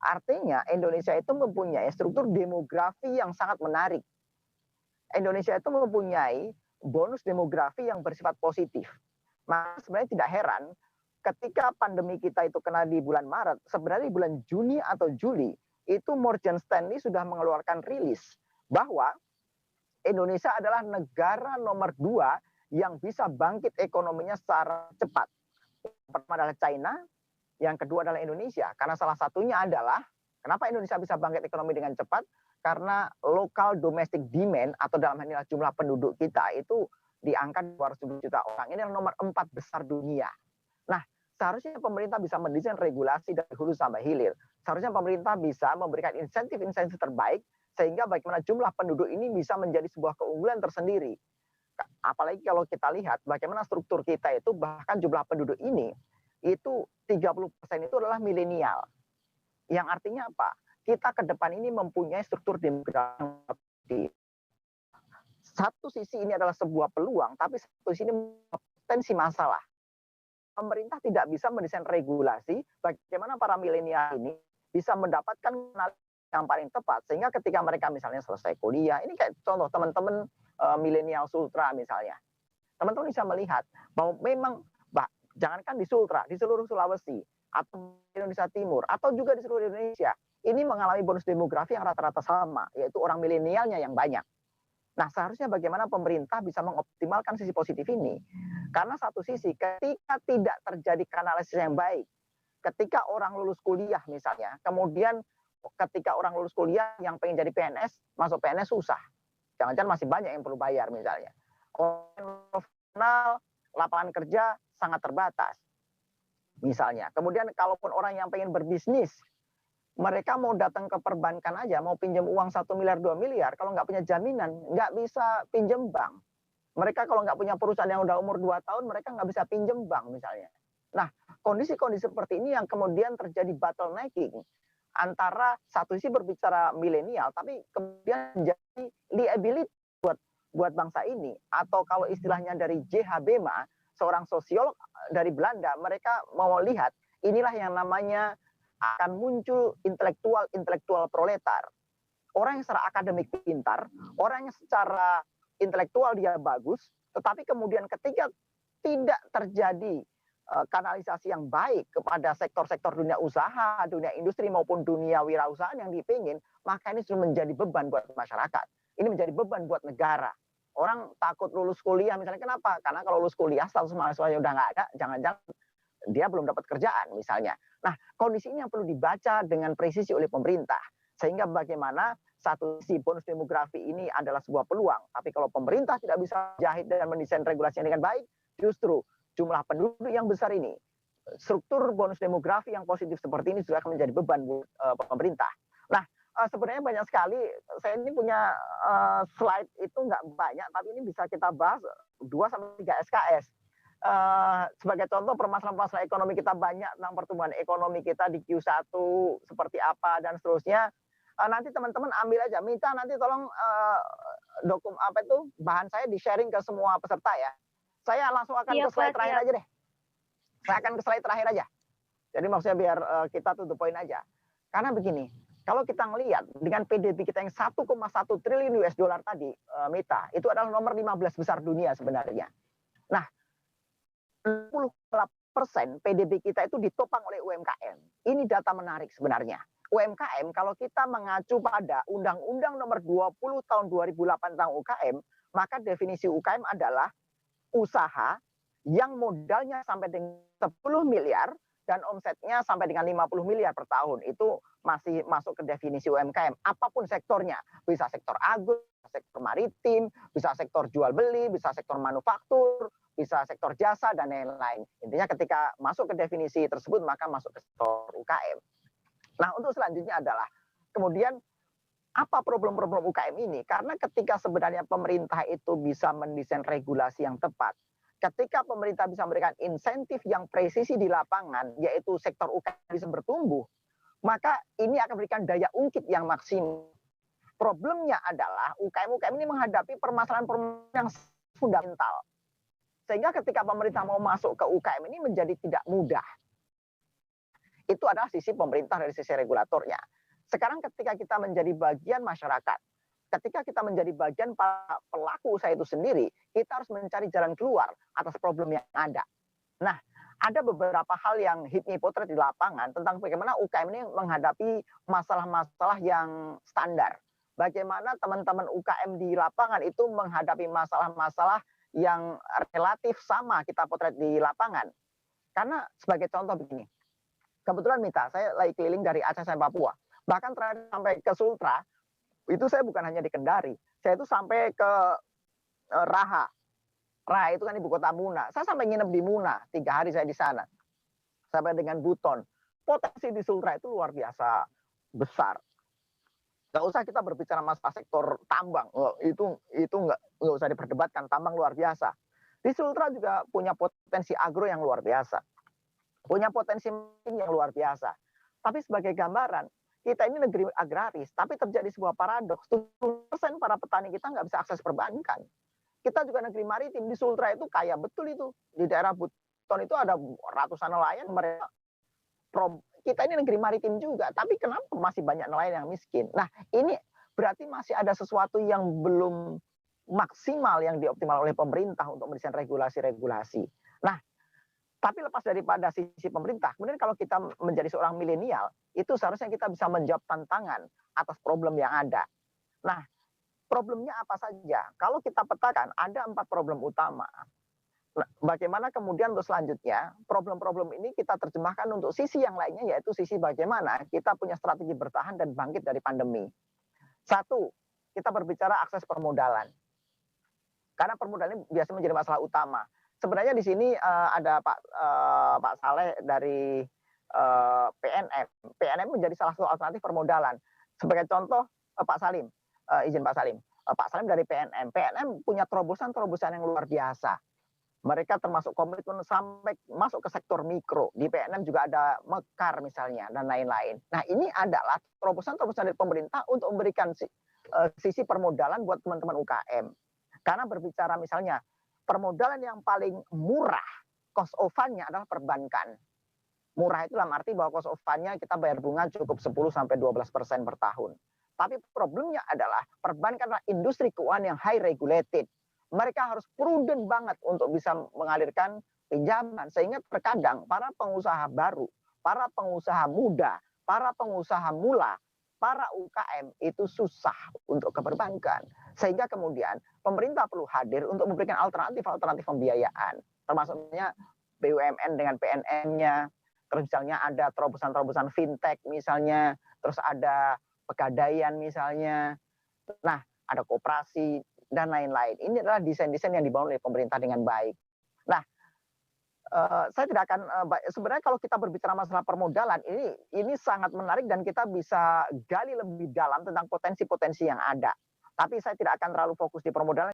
Artinya Indonesia itu mempunyai struktur demografi yang sangat menarik. Indonesia itu mempunyai bonus demografi yang bersifat positif. Maka sebenarnya tidak heran ketika pandemi kita itu kena di bulan Maret, sebenarnya di bulan Juni atau Juli, itu Morgan Stanley sudah mengeluarkan rilis bahwa Indonesia adalah negara nomor 2 yang bisa bangkit ekonominya secara cepat. Pertama adalah China, yang kedua adalah Indonesia. Karena salah satunya adalah, kenapa Indonesia bisa bangkit ekonomi dengan cepat? Karena local domestic demand atau dalam hal ini jumlah penduduk kita itu di angka 270 juta orang. Ini adalah nomor 4 besar dunia. Nah, seharusnya pemerintah bisa mendesain regulasi dari hulu sampai hilir. Seharusnya pemerintah bisa memberikan insentif-insentif terbaik sehingga bagaimana jumlah penduduk ini bisa menjadi sebuah keunggulan tersendiri. Apalagi kalau kita lihat bagaimana struktur kita itu, bahkan jumlah penduduk ini itu 30% itu adalah milenial. Yang artinya apa? Kita ke depan ini mempunyai struktur demografi. Satu sisi ini adalah sebuah peluang, tapi satu sisi ini potensi masalah. Pemerintah tidak bisa mendesain regulasi bagaimana para milenial ini bisa mendapatkan yang paling tepat, sehingga ketika mereka misalnya selesai kuliah, ini kayak contoh teman-teman milenial Sultra misalnya, teman-teman bisa melihat bahwa memang jangankan di Sultra, di seluruh Sulawesi atau Indonesia Timur atau juga di seluruh Indonesia, ini mengalami bonus demografi yang rata-rata sama, yaitu orang milenialnya yang banyak. Nah, seharusnya bagaimana pemerintah bisa mengoptimalkan sisi positif ini? Karena satu sisi, ketika tidak terjadi kanalisasi yang baik, ketika orang lulus kuliah misalnya, kemudian ketika orang lulus kuliah yang pengen jadi PNS, masuk PNS susah. Jangan-jangan masih banyak yang perlu bayar misalnya. Profesional, lapangan kerja sangat terbatas. Misalnya. Kemudian kalaupun orang yang pengen berbisnis, mereka mau datang ke perbankan aja, mau pinjam uang 1 miliar, 2 miliar, kalau nggak punya jaminan, nggak bisa pinjam bank. Mereka kalau nggak punya perusahaan yang udah umur 2 tahun, mereka nggak bisa pinjam bank misalnya. Nah, kondisi-kondisi seperti ini yang kemudian terjadi bottlenecking antara satu sisi berbicara milenial, tapi kemudian menjadi liability buat bangsa ini. Atau kalau istilahnya dari J.H. Bema, seorang sosiolog dari Belanda, mereka mau lihat inilah yang namanya akan muncul intelektual proletar. Orang yang secara akademik pintar, orang yang secara intelektual dia bagus, tetapi kemudian ketika tidak terjadi kanalisasi yang baik kepada sektor-sektor dunia usaha, dunia industri maupun dunia wirausahaan yang dipingin, maka ini sudah menjadi beban buat masyarakat. Ini menjadi beban buat negara. Orang takut lulus kuliah misalnya, kenapa? Karena kalau lulus kuliah status mahasiswanya udah nggak ada, jangan-jangan dia belum dapat kerjaan misalnya. Nah, kondisi ini yang perlu dibaca dengan presisi oleh pemerintah. Sehingga bagaimana satu sisi bonus demografi ini adalah sebuah peluang. Tapi kalau pemerintah tidak bisa jahit dan mendesain regulasinya dengan baik, justru jumlah penduduk yang besar ini, struktur bonus demografi yang positif seperti ini juga akan menjadi beban buat pemerintah. Nah, sebenarnya banyak sekali, saya ini punya slide itu nggak banyak, tapi ini bisa kita bahas 2-3 SKS. Sebagai contoh permasalahan-permasalahan ekonomi kita banyak tentang pertumbuhan ekonomi kita di Q1 seperti apa dan seterusnya. Nanti teman-teman ambil aja, minta nanti tolong bahan saya di sharing ke semua peserta ya. Saya langsung akan ke slide terakhir aja deh. Saya akan ke slide terakhir aja. Jadi maksudnya biar kita to the point aja. Karena begini, kalau kita ngelihat dengan PDB kita yang 1,1 triliun US dollar tadi, Mita, itu adalah nomor 15 besar dunia sebenarnya. Nah, 60% PDB kita itu ditopang oleh UMKM. Ini data menarik sebenarnya. UMKM kalau kita mengacu pada Undang-Undang Nomor 20 Tahun 2008 tentang UKM, maka definisi UKM adalah usaha yang modalnya sampai dengan 10 miliar dan omsetnya sampai dengan 50 miliar per tahun. Itu masih masuk ke definisi UMKM. Apapun sektornya, bisa sektor agro, sektor maritim, bisa sektor jual beli, bisa sektor manufaktur, bisa sektor jasa dan lain-lain. Intinya ketika masuk ke definisi tersebut maka masuk ke sektor UKM. Nah, untuk selanjutnya adalah kemudian apa problem-problem UKM ini? Karena ketika sebenarnya pemerintah itu bisa mendesain regulasi yang tepat, ketika pemerintah bisa memberikan insentif yang presisi di lapangan, yaitu sektor UKM bisa bertumbuh, maka ini akan memberikan daya ungkit yang maksimum. Problemnya adalah UKM-UKM ini menghadapi permasalahan-permasalahan yang fundamental. Sehingga ketika pemerintah mau masuk ke UKM ini menjadi tidak mudah. Itu adalah sisi pemerintah dari sisi regulatornya. Sekarang ketika kita menjadi bagian masyarakat, ketika kita menjadi bagian pelaku usaha itu sendiri, kita harus mencari jalan keluar atas problem yang ada. Nah, ada beberapa hal yang hit me potret di lapangan tentang bagaimana UKM ini menghadapi masalah-masalah yang standar. Bagaimana teman-teman UKM di lapangan itu menghadapi masalah-masalah yang relatif sama kita potret di lapangan. Karena sebagai contoh begini, kebetulan Mita, saya lagi keliling dari Aceh sampai Papua. Bahkan terakhir sampai ke Sultra, itu saya bukan hanya di Kendari, saya itu sampai ke Raha. Raha itu kan ibu kota Muna. Saya sampai nginep di Muna, 3 hari saya di sana. Sampai dengan Buton. Potensi di Sultra itu luar biasa besar. Nggak usah kita berbicara masalah sektor tambang, itu nggak usah diperdebatkan, tambang luar biasa. Di Sultra juga punya potensi agro yang luar biasa, punya potensi yang luar biasa. Tapi sebagai gambaran, kita ini negeri agraris, tapi terjadi sebuah paradoks, 70% para petani kita nggak bisa akses perbankan. Kita juga negeri maritim, di Sultra itu kaya betul itu. Di daerah Buton itu ada ratusan nelayan, mereka kita ini negeri maritim juga, tapi kenapa masih banyak nelayan yang miskin? Nah, ini berarti masih ada sesuatu yang belum maksimal yang dioptimal oleh pemerintah untuk mendesain regulasi-regulasi. Nah, tapi lepas daripada sisi pemerintah, kemudian kalau kita menjadi seorang milenial, itu seharusnya kita bisa menjawab tantangan atas problem yang ada. Nah, problemnya apa saja? Kalau kita petakan, ada 4 problem utama. Nah, bagaimana kemudian untuk selanjutnya problem-problem ini kita terjemahkan untuk sisi yang lainnya, yaitu sisi bagaimana kita punya strategi bertahan dan bangkit dari pandemi. 1, kita berbicara akses permodalan. Karena permodalan ini biasanya menjadi masalah utama. Sebenarnya di sini ada Pak Saleh dari PNM. PNM menjadi salah satu alternatif permodalan. Sebagai contoh Pak Salim, izin Pak Salim. Pak Salim dari PNM. PNM punya terobosan-terobosan yang luar biasa. Mereka termasuk komitmen sampai masuk ke sektor mikro. Di PNM juga ada Mekar misalnya dan lain-lain. Nah, ini adalah terobosan-terobosan dari pemerintah untuk memberikan sisi permodalan buat teman-teman UKM. Karena berbicara misalnya permodalan yang paling murah, cost of fund-nya adalah perbankan. Murah itu dalam arti bahwa cost of fund-nya kita bayar bunga cukup 10-12% per tahun. Tapi problemnya adalah perbankan adalah industri keuangan yang high regulated. Mereka harus prudent banget untuk bisa mengalirkan pinjaman. Sehingga terkadang para pengusaha baru, para pengusaha muda, para pengusaha mula, para UKM itu susah untuk ke perbankan. Sehingga kemudian pemerintah perlu hadir untuk memberikan alternatif-alternatif pembiayaan. Termasuknya BUMN dengan PNM-nya, terus misalnya ada terobosan-terobosan fintech misalnya, terus ada pegadaian misalnya, nah ada koperasi, dan lain-lain. Ini adalah desain-desain yang dibangun oleh pemerintah dengan baik. Nah, saya tidak akan sebenarnya kalau kita berbicara masalah permodalan ini sangat menarik dan kita bisa gali lebih dalam tentang potensi-potensi yang ada. Tapi saya tidak akan terlalu fokus di permodalan.